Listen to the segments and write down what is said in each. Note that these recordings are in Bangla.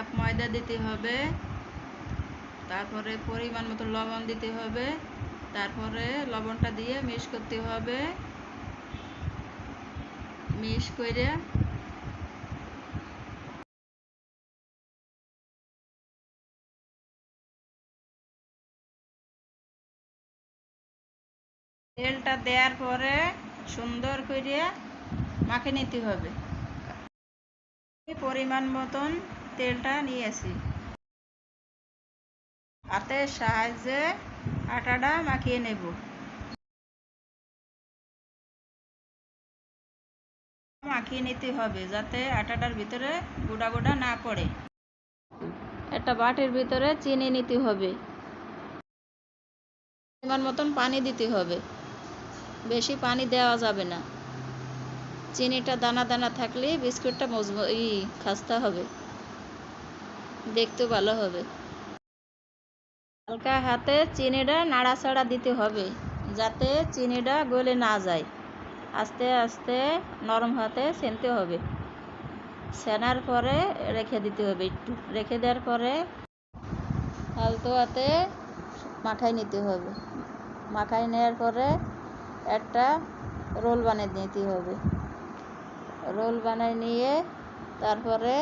কাপ ময়দা দিতে হবে, তারপরে পরিমাণ মতো লবণ দিতে হবে, তারপরে লবণটা দিয়ে মিক্স করতে হবে। মিক্স করে তেলটা দেওয়ার পরে সুন্দর করে মাখিয়ে নিতে হবে। পরিমাণ মতন তেলটা নিয়েছি, হাতের সাহায্যে আটাটা মাখিয়ে নেব। মাখিয়ে নিতে হবে যাতে আটাটার ভিতরে গোটা গোটা না পড়ে। একটা বাটির ভিতরে চিনি নিতে হবে, পরিমাণ মতন পানি দিতে হবে, বেশি পানি দেওয়া যাবে না। চিনিটা দানা দানা থাকলে বিস্কুটটা খাস্তা হবে, দেখতেও ভালো হবে। হালকা হাতে চিনিটা নাড়াচাড়া দিতে হবে যাতে চিনিটা গলে না যায়। আস্তে আস্তে নরম হাতে ছেনতে হবে। ছেনার পরে রেখে দিতে হবে, একটু রেখে দেওয়ার পরে আলতো হাতে মাখায় নিতে হবে। মাখায় নেওয়ার পরে একটা রোল বানিয়ে নিতে হবে। রোল বানিয়ে নিয়ে তারপরে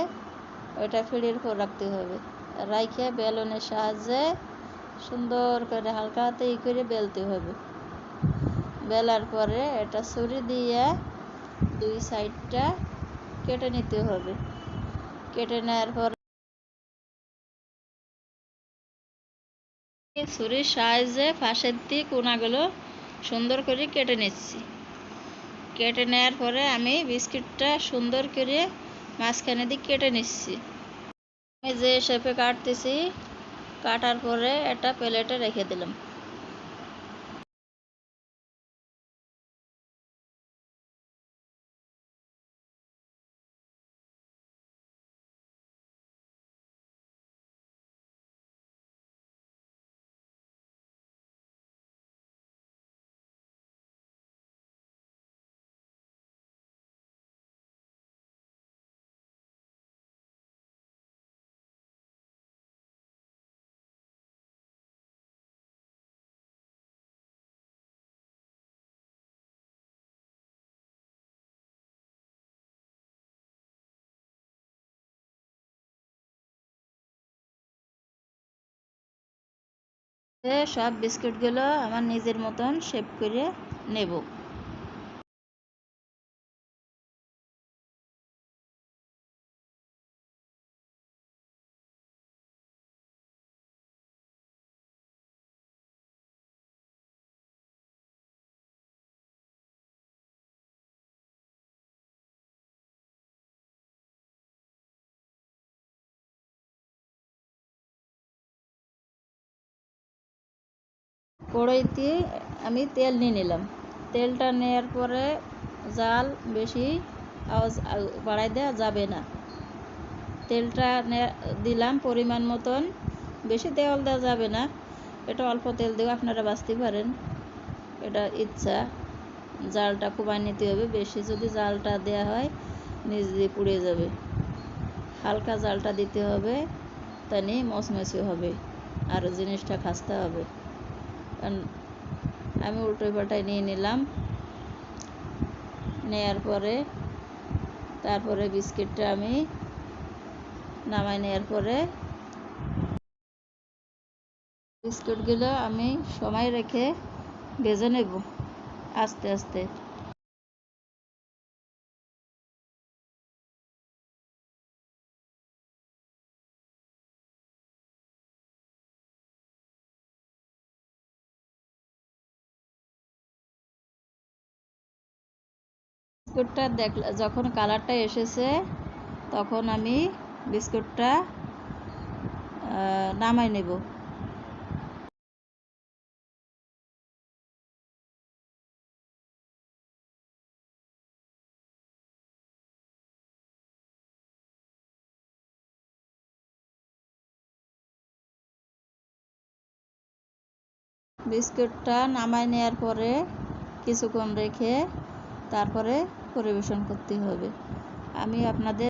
ওইটা ফিড়ির উপর রাখতে হবে। রাইখে বেলনের সাহায্যে সুন্দর করে হালকা হাতে করে বেলতে হবে। বেলার পরে এটা ছুরি দিয়ে দুই সাইডটা কেটে নিতে হবে। কেটে নেওয়ার পর ছুরির সাহায্যে ফাঁসের দিক কোনাগুলো সুন্দর করে কেটে নিচ্ছি। কেটে নেওয়ার পরে আমি বিস্কিটটা সুন্দর করে মাঝখানে দিক কেটে নিচ্ছি। আমি যে শেপে কাটতেছি, কাটার পরে একটা প্লেটে রেখে দিলাম। সব বিস্কুটগুলো আমার নিজের মতন শেপ করে নেব। কড়াইতে আমি তেল নিয়ে নিলাম। তেলটা নেওয়ার পরে জাল বেশি আওয়াজ বাড়াই দেওয়া যাবে না। তেলটা দিলাম পরিমাণ মতন, বেশি তেল দেওয়া যাবে না। এটা অল্প তেল দিয়েও আপনারা বাঁচতে পারেন, এটা ইচ্ছা। জালটা কমায় নিতে হবে, বেশি যদি জালটা দেওয়া হয় নিচ দিয়ে পুড়ে যাবে। হালকা জালটা দিতে হবে, তানি মচমচে হবে আর জিনিসটা খাস্তা হবে। আমি উল্টো পাল্টায় নিয়ে নিলাম। নেয়ার পরে তারপরে বিস্কিটটা আমি নামাই নেওয়ার পরে বিস্কুটগুলো আমি সময় রেখে ভেজে নেব আস্তে আস্তে। বিস্কুটটা যখন কালারটা এসেছে তখন আমি বিস্কুটটা নামাই নেব। বিস্কুটটা নামাই নেওয়ার পরে কিছুক্ষণ রেখে তারপরে পরিবেশন করতে হবে। আমি আপনাদের